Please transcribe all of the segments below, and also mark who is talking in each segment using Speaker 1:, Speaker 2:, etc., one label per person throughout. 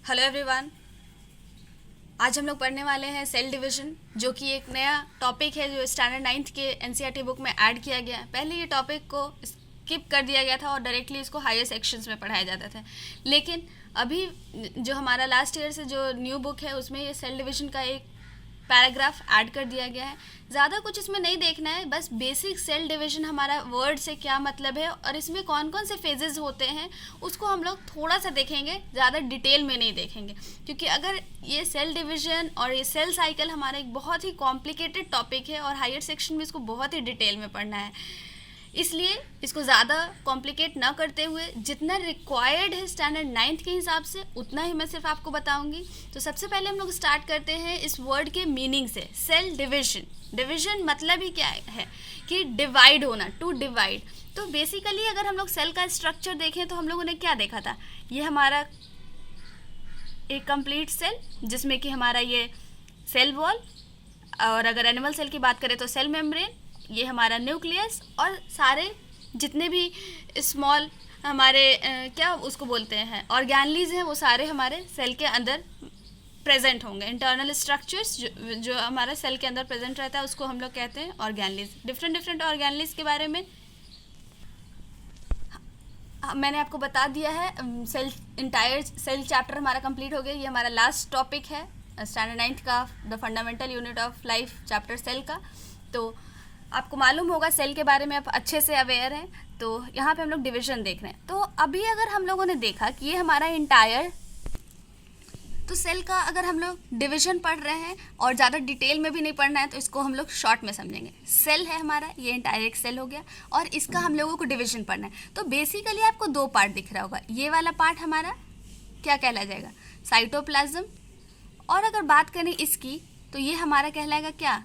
Speaker 1: Hello everyone. आज हम लोग पढ़ने वाले हैं सेल डिवीजन, जो कि एक नया टॉपिक है जो स्टैंडर्ड नाइन्थ के एनसीईआरटी बुक में ऐड किया गया है। पहले ये टॉपिक को स्किप कर दिया गया था और डायरेक्टली इसको हायर सेक्शंस में पढ़ाया जाता था, लेकिन अभी जो हमारा लास्ट ईयर से जो न्यू बुक है उसमें ये सेल डिवीजन का एक पैराग्राफ ऐड कर दिया गया है। ज़्यादा कुछ इसमें नहीं देखना है, बस बेसिक सेल डिवीजन हमारा वर्ड से क्या मतलब है और इसमें कौन कौन से फेजेस होते हैं उसको हम लोग थोड़ा सा देखेंगे, ज़्यादा डिटेल में नहीं देखेंगे, क्योंकि अगर ये सेल डिवीजन और ये सेल साइकिल हमारा एक बहुत ही कॉम्प्लिकेटेड टॉपिक है और हायर सेक्शन में इसको बहुत ही डिटेल में पढ़ना है। इसलिए इसको ज़्यादा कॉम्प्लिकेट ना करते हुए जितना रिक्वायर्ड है स्टैंडर्ड नाइन्थ के हिसाब से उतना ही मैं सिर्फ आपको बताऊंगी। तो सबसे पहले हम लोग स्टार्ट करते हैं इस वर्ड के मीनिंग से। सेल डिवीजन, डिवीजन मतलब ही क्या है कि डिवाइड होना, टू डिवाइड। तो बेसिकली अगर हम लोग सेल का स्ट्रक्चर देखें तो हम लोगों ने क्या देखा था, ये हमारा एक कंप्लीट सेल जिसमें कि हमारा ये सेल वॉल, और अगर एनिमल सेल की बात करें तो सेल मेम्ब्रेन, ये हमारा न्यूक्लियस, और सारे जितने भी स्मॉल हमारे क्या उसको बोलते हैं ऑर्गेनलीज हैं, वो सारे हमारे सेल के अंदर प्रेजेंट होंगे। इंटरनल स्ट्रक्चर्स जो हमारा सेल के अंदर प्रेजेंट रहता है उसको हम लोग कहते हैं ऑर्गेनलीज। डिफरेंट डिफरेंट ऑर्गेनलीज के बारे में मैंने आपको बता दिया है। सेल इंटायर सेल चैप्टर हमारा कंप्लीट हो गया। ये हमारा लास्ट टॉपिक है स्टैंडर्ड नाइन्थ का, the fundamental unit of life chapter cell का। तो आपको मालूम होगा सेल के बारे में आप अच्छे से अवेयर हैं। तो यहाँ पे हम लोग डिवीजन देख रहे हैं। तो अभी अगर हम लोगों ने देखा कि ये हमारा इंटायर, तो सेल का अगर हम लोग डिवीजन पढ़ रहे हैं और ज़्यादा डिटेल में भी नहीं पढ़ना है तो इसको हम लोग शॉर्ट में समझेंगे। सेल है हमारा, ये इंटायर एक सेल हो गया और इसका हम लोगों को डिवीजन पढ़ना है। तो बेसिकली आपको दो पार्ट दिख रहा होगा। ये वाला पार्ट हमारा क्या कहला जाएगा, साइटोप्लाज्म, और अगर बात करें इसकी तो ये हमारा कहलाएगा क्या,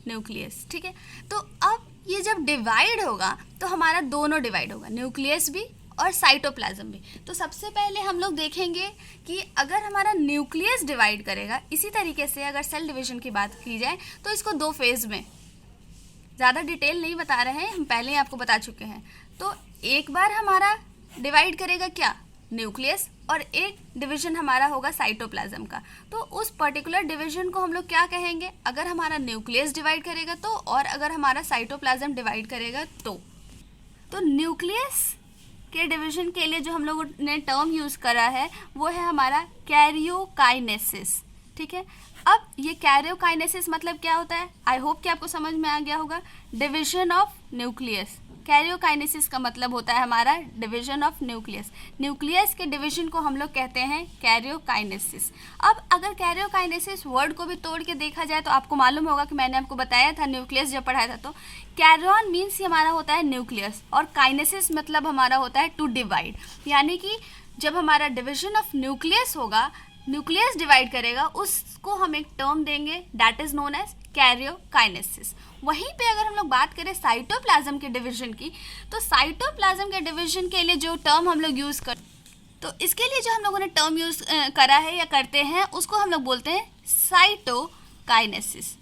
Speaker 1: न्यूक्लियस। ठीक है। तो अब ये जब डिवाइड होगा तो हमारा दोनों डिवाइड होगा, न्यूक्लियस भी और साइटोप्लाज्म भी। तो सबसे पहले हम लोग देखेंगे कि अगर हमारा न्यूक्लियस डिवाइड करेगा, इसी तरीके से अगर सेल डिवीजन की बात की जाए तो इसको दो फेज में, ज़्यादा डिटेल नहीं बता रहे हैं, हम पहले ही आपको बता चुके हैं। तो एक बार हमारा डिवाइड करेगा क्या, न्यूक्लियस, और एक डिवीजन हमारा होगा साइटोप्लाज्म का। तो उस पर्टिकुलर डिवीजन को हम लोग क्या कहेंगे, अगर हमारा न्यूक्लियस डिवाइड करेगा तो, और अगर हमारा साइटोप्लाज्म डिवाइड करेगा तो न्यूक्लियस के डिवीजन के लिए जो हम लोगों ने टर्म यूज़ करा है वो है हमारा कैरियोकाइनेसिस। ठीक है। अब ये कैरियोकाइनेसिस मतलब क्या होता है, आई होप कि आपको समझ में आ गया होगा। डिवीजन ऑफ न्यूक्लियस, कैरियोकाइनेसिस का मतलब होता है हमारा डिवीजन ऑफ न्यूक्लियस। न्यूक्लियस के डिवीजन को हम लोग कहते हैं कैरियोकाइनेसिस। अब अगर कैरियोकाइनेसिस वर्ड को भी तोड़ के देखा जाए तो आपको मालूम होगा कि मैंने आपको बताया था न्यूक्लियस जब पढ़ाया था, तो कैरियन मीन्स हमारा होता है न्यूक्लियस और काइनेसिस मतलब हमारा होता है टू डिवाइड। यानी कि जब हमारा डिवीजन ऑफ न्यूक्लियस होगा, न्यूक्लियस डिवाइड करेगा, उसको हम एक टर्म देंगे that is known as karyokinesis. वहीं पे अगर हम लोग बात करें साइटोप्लाज्म के डिवीजन की, तो साइटोप्लाज्म के डिवीजन के लिए जो टर्म हम लोग यूज़ कर, तो इसके लिए जो हम लोगों ने टर्म यूज़ करा है या करते हैं उसको हम लोग बोलते हैं साइटोकाइनेसिस।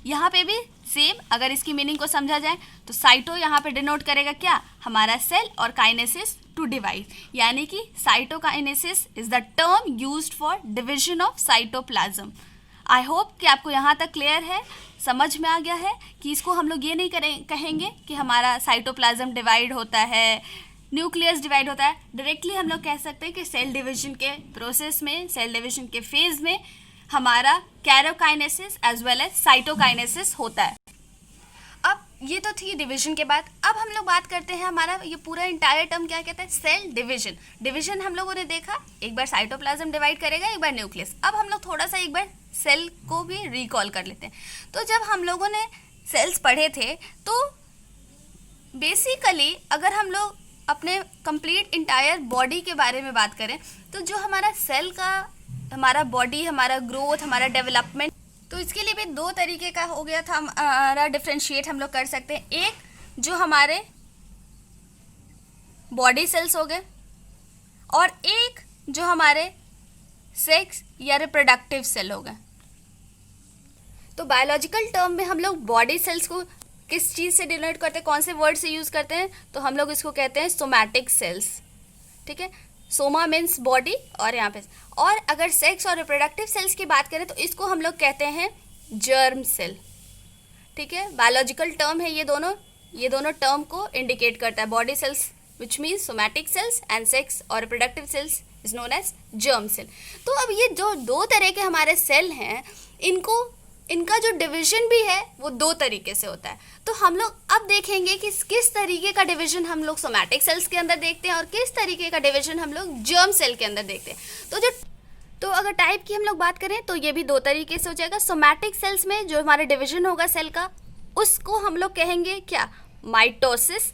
Speaker 1: यहाँ पे भी सेम, अगर इसकी मीनिंग को समझा जाए तो साइटो यहाँ पे डिनोट करेगा क्या, हमारा सेल, और काइनेसिस टू डिवाइड, यानी कि cytokinesis is the term used for division of cytoplasm. I hope कि आपको यहाँ तक क्लियर है, समझ में आ गया है कि इसको हम लोग ये नहीं कहेंगे कि हमारा साइटोप्लाज्म डिवाइड होता है, न्यूक्लियस डिवाइड होता है। डायरेक्टली हम लोग कह सकते हैं कि सेल डिवीजन के प्रोसेस में, सेल डिवीजन के फेज में हमारा karyokinesis as well as cytokinesis होता है। अब ये तो थी डिवीजन के बाद। अब हम लोग बात करते हैं हमारा ये पूरा इंटायर टर्म क्या कहता है, सेल डिवीजन। डिवीजन हम लोगों ने देखा, एक बार साइटोप्लाज्म डिवाइड करेगा, एक बार न्यूक्लियस। अब हम लोग थोड़ा सा एक बार सेल को भी रिकॉल कर लेते हैं। तो जब हम लोगों ने सेल्स पढ़े थे तो बेसिकली अगर हम लोग अपने कंप्लीट इंटायर बॉडी के बारे में बात करें तो जो हमारा सेल का, हमारा बॉडी, हमारा ग्रोथ, हमारा डेवलपमेंट, तो इसके लिए भी दो तरीके का हो गया था हमारा डिफ्रेंशिएट हम लोग कर सकते हैं। एक जो हमारे बॉडी सेल्स हो गए और एक जो हमारे सेक्स या रिप्रोडक्टिव सेल हो गए। तो बायोलॉजिकल टर्म में हम लोग बॉडी सेल्स को किस चीज़ से डिनोट करते हैं, कौन से वर्ड से यूज़ करते हैं, तो हम लोग इसको कहते हैं सोमैटिक सेल्स। ठीक है। सोमा मीन्स बॉडी और यहाँ पे, और अगर सेक्स और रिप्रोडक्टिव सेल्स की बात करें तो इसको हम लोग कहते हैं जर्म सेल। ठीक है, बायोलॉजिकल टर्म है ये दोनों टर्म को इंडिकेट करता है। Body cells which means somatic cells and sex और reproductive cells is known as germ cell. तो अब ये जो दो तरह के हमारे सेल हैं, इनका जो डिवीजन भी है वो दो तरीके से होता है। तो हम लोग अब देखेंगे कि किस तरीके का डिवीजन हम लोग सोमैटिक सेल्स के अंदर देखते हैं और किस तरीके का डिवीजन हम लोग जर्म सेल के अंदर देखते हैं। तो अगर टाइप की हम लोग बात करें तो ये भी दो तरीके से हो जाएगा। सोमैटिक सेल्स में जो हमारा डिवीजन होगा सेल का, उसको हम लोग कहेंगे क्या, माइटोसिस।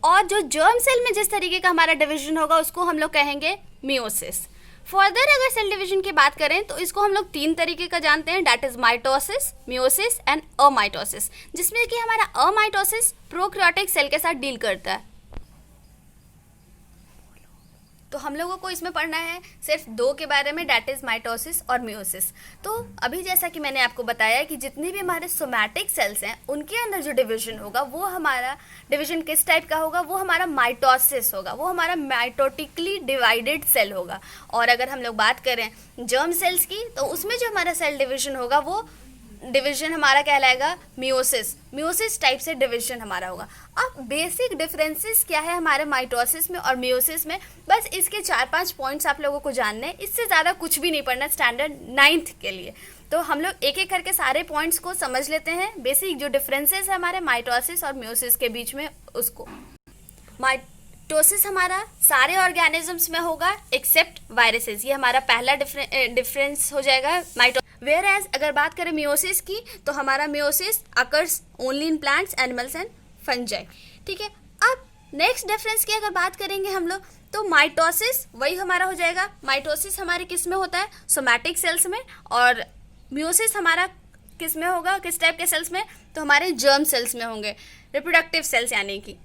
Speaker 1: और जो जर्म सेल में जिस तरीके का हमारा डिवीजन होगा उसको हम लोग कहेंगे मियोसिस। फर्दर अगर सेल डिवीजन की बात करें तो इसको हम लोग तीन तरीके का जानते हैं, that is mitosis, meiosis and amitosis, जिसमें कि हमारा अमाइटोसिस प्रोकैरियोटिक सेल के साथ डील करता है। तो हम लोगों को इसमें पढ़ना है सिर्फ दो के बारे में, डैट इज माइटोसिस और मियोसिस। तो अभी जैसा कि मैंने आपको बताया कि जितने भी हमारे सोमैटिक सेल्स हैं उनके अंदर जो डिवीजन होगा वो हमारा डिवीजन किस टाइप का होगा, वो हमारा माइटोसिस होगा, वो हमारा माइटोटिकली डिवाइडेड सेल होगा। और अगर हम लोग बात करें जर्म सेल्स की तो उसमें जो हमारा सेल डिवीजन होगा वो डिवीजन हमारा कहलाएगा मियोसिस टाइप से डिवीजन हमारा होगा। अब बेसिक डिफरेंसेस क्या है हमारे माइटोसिस में और मियोसिस में, बस इसके 4-5 पॉइंट्स आप लोगों को जानने हैं, इससे ज़्यादा कुछ भी नहीं पढ़ना स्टैंडर्ड 9th के लिए। तो हम लोग एक एक करके सारे पॉइंट्स को समझ लेते हैं, बेसिक जो डिफरेंसेस है हमारे माइटोसिस और मियोसिस के बीच में उसको। माइटोसिस हमारा सारे ऑर्गेनिजम्स में होगा एक्सेप्ट वायरसेस, ये हमारा पहला डिफरेंस हो जाएगा माइटो। वेयर एज अगर बात करें मियोसिस की तो हमारा meiosis occurs only in plants, animals and fungi. ठीक है, अब नेक्स्ट डिफरेंस की अगर बात करेंगे हम लोग तो माइटोसिस वही हमारा हो जाएगा। माइटोसिस हमारे किस में होता है, सोमैटिक सेल्स में, और मियोसिस हमारा किस में होगा, किस टाइप के सेल्स में, तो हमारे जर्म सेल्स में होंगे, रिप्रोडक्टिव सेल्स यानी कि।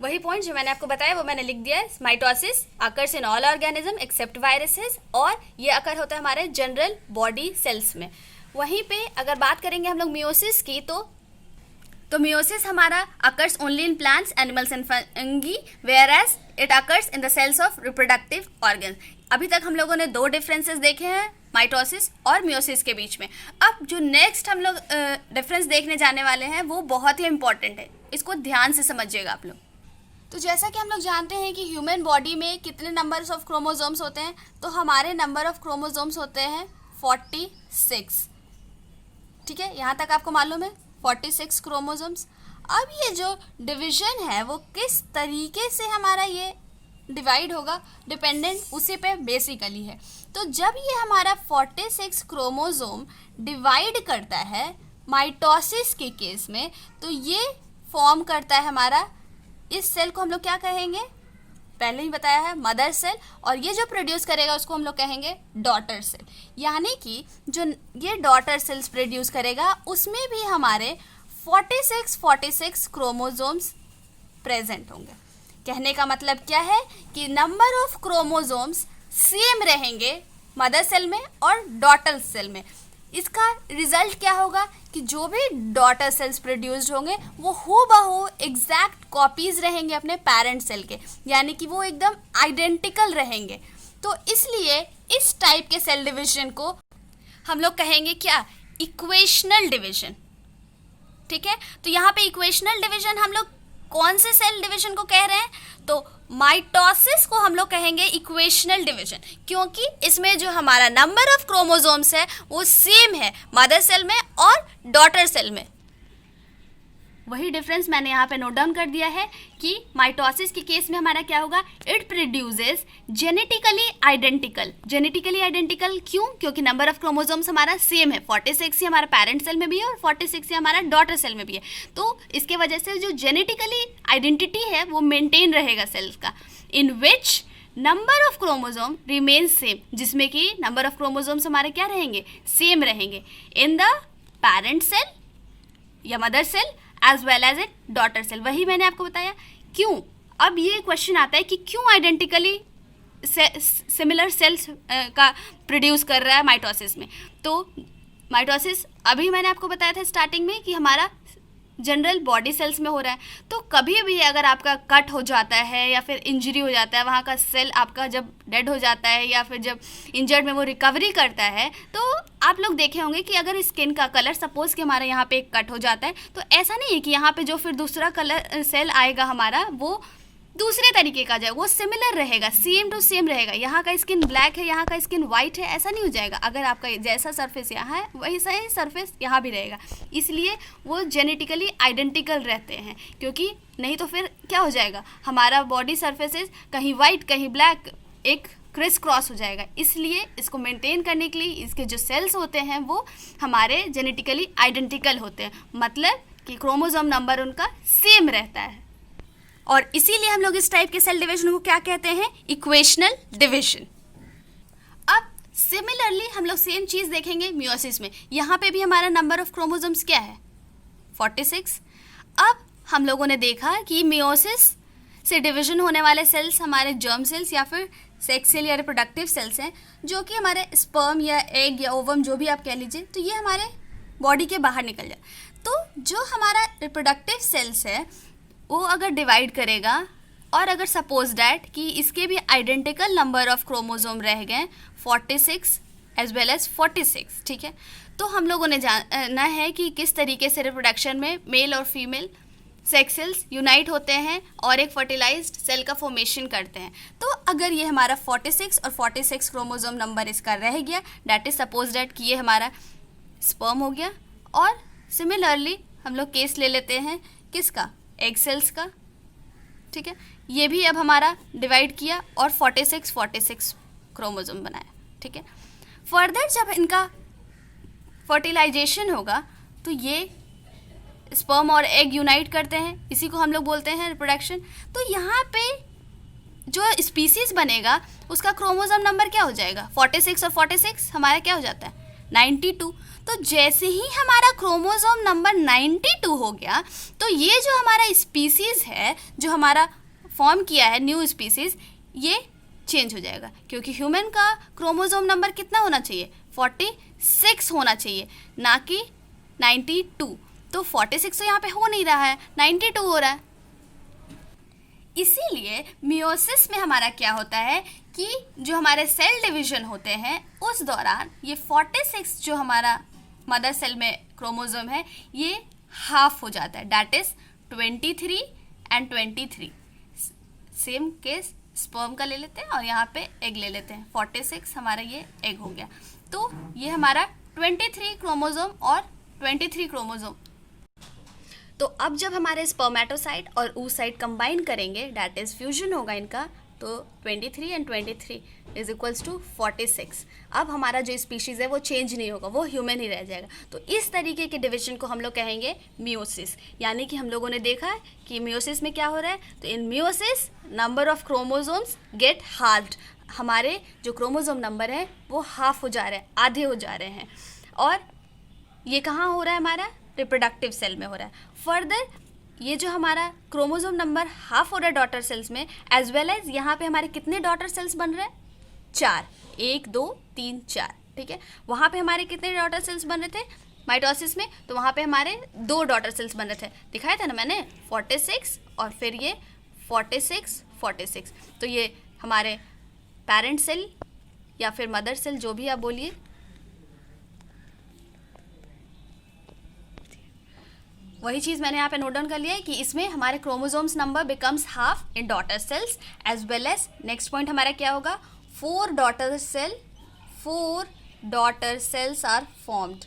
Speaker 1: वही पॉइंट जो मैंने आपको बताया वो मैंने लिख दिया है। Mitosis occurs in all organism except viruses, और ये अकर होता है हमारे जनरल बॉडी सेल्स में। वहीं पे अगर बात करेंगे हम लोग मियोसिस की तो मियोसिस हमारा occurs only in plants, animals and fungi, whereas it occurs in the cells of reproductive organ. अभी तक हम लोगों ने दो डिफरेंसेस देखे हैं माइटोसिस और मियोसिस के बीच में। अब जो नेक्स्ट हम लोग डिफरेंस देखने जाने वाले हैं वो बहुत ही इंपॉर्टेंट है, इसको ध्यान से समझिएगा आप लोग। तो जैसा कि हम लोग जानते हैं कि ह्यूमन बॉडी में कितने नंबर्स ऑफ क्रोमोसोम्स होते हैं, तो हमारे नंबर ऑफ क्रोमोसोम्स होते हैं 46। ठीक है, यहाँ तक आपको मालूम है 46 क्रोमोसोम्स। अब ये जो डिवीजन है वो किस तरीके से हमारा ये डिवाइड होगा, डिपेंडेंट उसी पे बेसिकली है। तो जब ये हमारा 46 क्रोमोसोम डिवाइड करता है माइटोसिस के केस में, तो ये फॉर्म करता है हमारा, इस सेल को हम लोग क्या कहेंगे, पहले ही बताया है, मदर सेल, और ये जो प्रोड्यूस करेगा उसको हम लोग कहेंगे डॉटर सेल। यानी कि जो ये डॉटर सेल्स प्रोड्यूस करेगा उसमें भी हमारे 46 क्रोमोसोम्स प्रेजेंट होंगे। कहने का मतलब क्या है कि नंबर ऑफ क्रोमोसोम्स सेम रहेंगे मदर सेल में और डॉटर सेल में। इसका रिजल्ट क्या होगा कि जो भी डॉटर सेल्स प्रोड्यूस्ड होंगे वो हूबहू एग्जैक्ट कॉपीज रहेंगे अपने पेरेंट सेल के, यानी कि वो एकदम आइडेंटिकल रहेंगे। तो इसलिए इस टाइप के सेल डिवीजन को हम लोग कहेंगे क्या, इक्वेशनल डिवीजन। ठीक है, तो यहाँ पे इक्वेशनल डिवीजन हम लोग कौन से सेल डिवीजन को कह रहे हैं, तो माइटोसिस को हम लोग कहेंगे इक्वेशनल डिवीजन, क्योंकि इसमें जो हमारा नंबर ऑफ क्रोमोसोम्स है वो सेम है मदर सेल में और डॉटर सेल में। वही डिफरेंस मैंने यहाँ पे नोट डाउन कर दिया है कि माइटोसिस के केस में हमारा क्या होगा, इट प्रोड्यूसेस जेनेटिकली आइडेंटिकल। क्यों, क्योंकि नंबर ऑफ क्रोमोसोम्स हमारा सेम है, 46 ही हमारा पेरेंट सेल में भी है और 46 ही हमारा डॉटर सेल में भी है। तो इसके वजह से जो जेनेटिकली आइडेंटिटी है वो मेंटेन रहेगा सेल्स का, in which number of chromosome remain same, जिसमें कि नंबर ऑफ क्रोमोसोम्स हमारे क्या रहेंगे, सेम रहेंगे इन द पेरेंट सेल या mother cell as well as a daughter cell. वही मैंने आपको बताया क्यों। अब ये क्वेश्चन आता है कि क्यों आइडेंटिकली सिमिलर सेल्स का प्रोड्यूस कर रहा है माइटोसिस में। तो माइटोसिस अभी मैंने आपको बताया था स्टार्टिंग में कि हमारा जनरल बॉडी सेल्स में हो रहा है। तो कभी भी अगर आपका कट हो जाता है या फिर इंजरी हो जाता है, वहाँ का सेल आपका जब डेड हो जाता है या फिर जब इंजर्ड में वो रिकवरी करता है, तो आप लोग देखे होंगे कि अगर स्किन का कलर सपोज कि हमारा यहाँ पे एक कट हो जाता है, तो ऐसा नहीं है कि यहाँ पे जो फिर दूसरा कलर सेल आएगा हमारा वो दूसरे तरीके का जाएगा, वो सिमिलर रहेगा, सेम टू सेम रहेगा। यहाँ का स्किन ब्लैक है, यहाँ का स्किन वाइट है, ऐसा नहीं हो जाएगा। अगर आपका जैसा सरफेस यहाँ है वैसा ही सरफेस यहाँ भी रहेगा, इसलिए वो जेनेटिकली आइडेंटिकल रहते हैं। क्योंकि नहीं तो फिर क्या हो जाएगा, हमारा बॉडी सरफेसेस कहीं वाइट कहीं ब्लैक एक क्रिस क्रॉस हो जाएगा। इसलिए इसको मेंटेन करने के लिए इसके जो सेल्स होते हैं वो हमारे जेनेटिकली आइडेंटिकल होते हैं, मतलब कि क्रोमोसोम नंबर उनका सेम रहता है। और इसीलिए हम लोग इस टाइप के सेल डिवीजन को क्या कहते हैं, इक्वेशनल डिवीजन। अब सिमिलरली हम लोग सेम चीज़ देखेंगे मियोसिस में। यहाँ पे भी हमारा नंबर ऑफ क्रोमोसोम्स क्या है, 46। अब हम लोगों ने देखा कि मियोसिस से डिवीजन होने वाले सेल्स हमारे जर्म सेल्स या फिर सेक्स सेल या रिप्रोडक्टिव सेल्स हैं, जो कि हमारे स्पर्म या एग या ओवम जो भी आप कह लीजिए, तो ये हमारे बॉडी के बाहर निकल जाए। तो जो हमारा रिप्रोडक्टिव सेल्स है वो अगर डिवाइड करेगा और अगर सपोज डैट कि इसके भी आइडेंटिकल नंबर ऑफ क्रोमोसोम रह गए 46 एज वेल एज 46, ठीक है। तो हम लोगों ने जानना है कि किस तरीके से रिप्रोडक्शन में मेल और फीमेल सेक्स सेल्स यूनाइट होते हैं और एक फर्टिलाइज्ड सेल का फॉर्मेशन करते हैं। तो अगर ये हमारा 46 और 46 क्रोमोसोम नंबर इसका रह गया, डैट इज सपोज डैट कि ये हमारा स्पर्म हो गया। और सिमिलरली हम लोग केस ले लेते हैं किसका, एग सेल्स का, ठीक है। ये भी अब हमारा डिवाइड किया और 46 क्रोमोसोम बनाया, ठीक है। फर्दर जब इनका फर्टिलाइजेशन होगा तो ये स्पर्म और एग यूनाइट करते हैं, इसी को हम लोग बोलते हैं रिप्रोडक्शन। तो यहाँ पे जो स्पीसीज बनेगा उसका क्रोमोसोम नंबर क्या हो जाएगा, 46 और 46 हमारा क्या हो जाता है, 92। तो जैसे ही हमारा क्रोमोसोम नंबर 92 हो गया, तो ये जो हमारा स्पीसीज़ है जो हमारा फॉर्म किया है न्यू स्पीसीज़, ये चेंज हो जाएगा। क्योंकि ह्यूमन का क्रोमोसोम नंबर कितना होना चाहिए, 46 होना चाहिए, ना कि 92। तो 46 तो यहाँ पे हो नहीं रहा है, 92 हो रहा है। इसीलिए मियोसिस में हमारा क्या होता है कि जो हमारे सेल डिवीजन होते हैं उस दौरान ये 46 जो हमारा मदर सेल में क्रोमोसोम है ये हाफ हो जाता है, that is 23 and 23। Same case sperm का ले लेते हैं और यहाँ पे एग ले लेते हैं, 46 हमारा ये एग हो गया। तो ये हमारा 23 क्रोमोसोम और 23 क्रोमोसोम। तो अब जब हमारे स्पर्मेटोसाइट और oocyte कंबाइन करेंगे, डैट इज फ्यूजन होगा इनका, तो 23 एंड 23 इज इक्वल्स टू 46। अब हमारा जो स्पीशीज़ है वो चेंज नहीं होगा, वो ह्यूमन ही रह जाएगा। तो इस तरीके के डिवीजन को हम लोग कहेंगे मियोसिस। यानी कि हम लोगों ने देखा है कि मियोसिस में क्या हो रहा है, तो in meiosis number of chromosomes get halved, हमारे जो क्रोमोसोम नंबर है वो हाफ हो जा रहे हैं, आधे हो जा रहे हैं। और ये कहाँ हो रहा है, हमारा रिप्रोडक्टिव सेल में हो रहा है। फर्दर ये जो हमारा क्रोमोसोम नंबर हाफ हो रहा है डॉटर सेल्स में, एज वेल एज यहाँ पे हमारे कितने डॉटर सेल्स बन रहे हैं, 4, 1 2 3 4, ठीक है। वहाँ पे हमारे कितने डॉटर सेल्स बन रहे थे माइटोसिस में, तो वहाँ पे हमारे 2 डॉटर सेल्स बन रहे थे, दिखाया था ना मैंने, 46 और फिर ये 46। तो ये हमारे पेरेंट सेल या फिर मदर सेल जो भी आप बोलिए, वही चीज़ मैंने यहाँ पे नोट डाउन कर लिया है कि इसमें हमारे chromosomes number becomes half in daughter cells as well as next point हमारा क्या होगा, 4 डॉटर सेल्स आर फॉर्म्ड,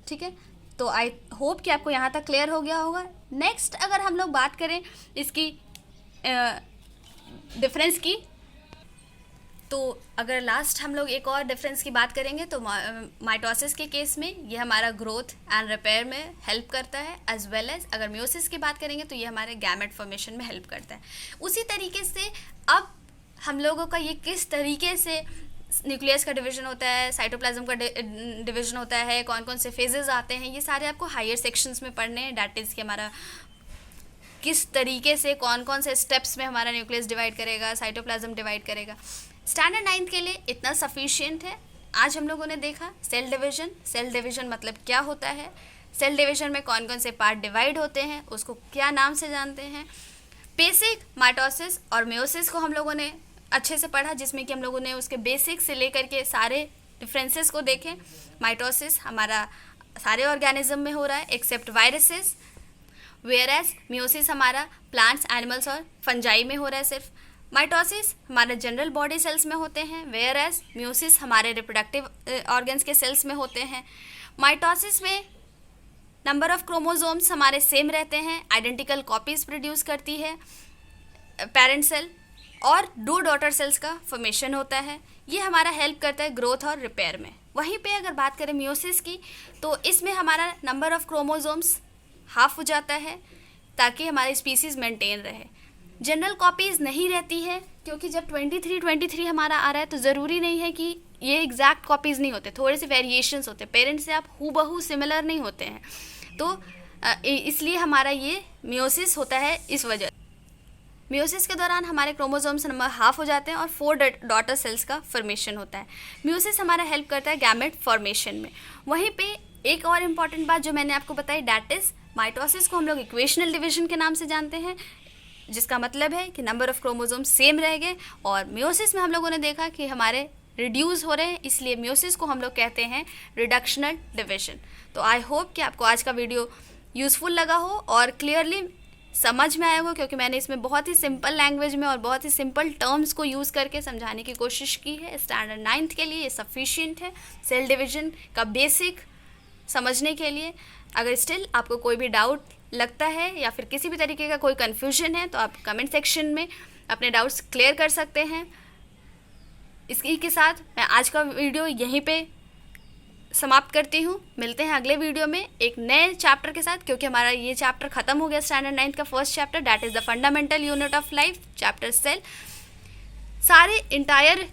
Speaker 1: ठीक है। तो आई होप कि आपको यहाँ तक क्लियर हो गया होगा। नेक्स्ट अगर हम लोग बात करें इसकी डिफरेंस की, तो अगर लास्ट हम लोग एक और डिफरेंस की बात करेंगे तो माइटोसिस के केस में ये हमारा ग्रोथ एंड रिपेयर में हेल्प करता है, एज वेल एज अगर मियोसिस की बात करेंगे तो ये हमारे गैमेट फॉर्मेशन में हेल्प करता है। उसी तरीके से अब हम लोगों का ये किस तरीके से न्यूक्लियस का डिवीजन होता है, साइटोप्लाज्म का डिवीजन होता है, कौन कौन से फेजेस आते हैं, ये सारे आपको हायर सेक्शंस में पढ़ने हैं। डैट इज़ कि हमारा किस तरीके से कौन कौन से स्टेप्स में हमारा न्यूक्लियस डिवाइड करेगा, साइटोप्लाज्म डिवाइड करेगा। स्टैंडर्ड 9th के लिए इतना सफिशिएंट है। आज हम लोगों ने देखा सेल डिवीजन मतलब क्या होता है, सेल डिवीजन में कौन कौन से पार्ट डिवाइड होते हैं, उसको क्या नाम से जानते हैं। बेसिक माइटोसिस और मेयोसिस को हम लोगों ने अच्छे से पढ़ा, जिसमें कि हम लोगों ने उसके बेसिक से लेकर के सारे डिफरेंसेस को देखें। माइटोसिस हमारा सारे ऑर्गेनिज्म में हो रहा है except viruses, whereas meiosis हमारा प्लांट्स, एनिमल्स और फंजाई में हो रहा है सिर्फ। माइटोसिस हमारे जनरल बॉडी सेल्स में होते हैं, वेयर एज मेयोसिस हमारे रिप्रोडक्टिव ऑर्गन्स के सेल्स में होते हैं। माइटोसिस में नंबर ऑफ क्रोमोसोम्स हमारे सेम रहते हैं, आइडेंटिकल कॉपीज प्रोड्यूस करती है पेरेंट सेल, और 2 डॉटर सेल्स का फॉर्मेशन होता है। ये हमारा हेल्प करता है ग्रोथ और रिपेयर में। वहीं पे अगर बात करें मेयोसिस की, तो इसमें हमारा नंबर ऑफ क्रोमोसोम्स हाफ हो जाता है ताकि हमारी स्पीसीज मेंटेन रहे। जनरल कॉपीज़ नहीं रहती है, क्योंकि जब 23 हमारा आ रहा है तो ज़रूरी नहीं है कि ये एग्जैक्ट कॉपीज़ नहीं होते, थोड़े से वेरिएशंस होते हैं, पेरेंट्स से आप हूबहू सिमिलर नहीं होते हैं, तो इसलिए हमारा ये मेयोसिस होता है। इस वजह मेयोसिस के दौरान हमारे क्रोमोसोम्स नंबर हाफ हो जाते हैं और 4 डॉटर सेल्स का फॉर्मेशन होता है। मेयोसिस हमारा हेल्प करता है गैमेट फॉर्मेशन में। वहीं पे एक और इम्पॉर्टेंट बात जो मैंने आपको बताई, डैट इज माइटोसिस को हम लोग इक्वेशनल डिवीजन के नाम से जानते हैं, जिसका मतलब है कि नंबर ऑफ क्रोमोसोम सेम रह गए, और मेयोसिस में हम लोगों ने देखा कि हमारे रिड्यूस हो रहे हैं, इसलिए मेयोसिस को हम लोग कहते हैं रिडक्शनल डिवीजन। तो आई होप कि आपको आज का वीडियो यूज़फुल लगा हो और क्लियरली समझ में आया हो, क्योंकि मैंने इसमें बहुत ही सिंपल लैंग्वेज में और बहुत ही सिंपल टर्म्स को यूज़ करके समझाने की कोशिश की है। स्टैंडर्ड 9th के लिए ये सफिशिएंट है सेल डिवीजन का बेसिक समझने के लिए। अगर स्टिल आपको कोई भी डाउट लगता है या फिर किसी भी तरीके का कोई कन्फ्यूजन है, तो आप कमेंट सेक्शन में अपने डाउट्स क्लियर कर सकते हैं। इसी के साथ मैं आज का वीडियो यहीं पे समाप्त करती हूँ। मिलते हैं अगले वीडियो में एक नए चैप्टर के साथ, क्योंकि हमारा ये चैप्टर ख़त्म हो गया स्टैंडर्ड 9th का first chapter, that is the fundamental unit of life chapter cell. सारे इंटायर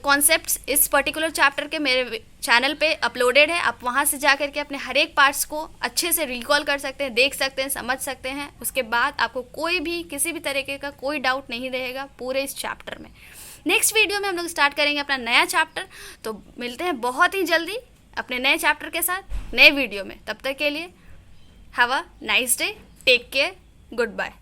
Speaker 1: कॉन्सेप्ट्स इस पर्टिकुलर चैप्टर के मेरे चैनल पे अपलोडेड है। आप वहाँ से जा करके अपने हर एक पार्ट्स को अच्छे से रिकॉल कर सकते हैं, देख सकते हैं, समझ सकते हैं। उसके बाद आपको कोई भी किसी भी तरीके का कोई डाउट नहीं रहेगा पूरे इस चैप्टर में। नेक्स्ट वीडियो में हम लोग स्टार्ट करेंगे अपना नया चैप्टर, तो मिलते हैं बहुत ही जल्दी अपने नए चैप्टर के साथ नए वीडियो में। तब तक के लिए have a nice day, take care, good bye.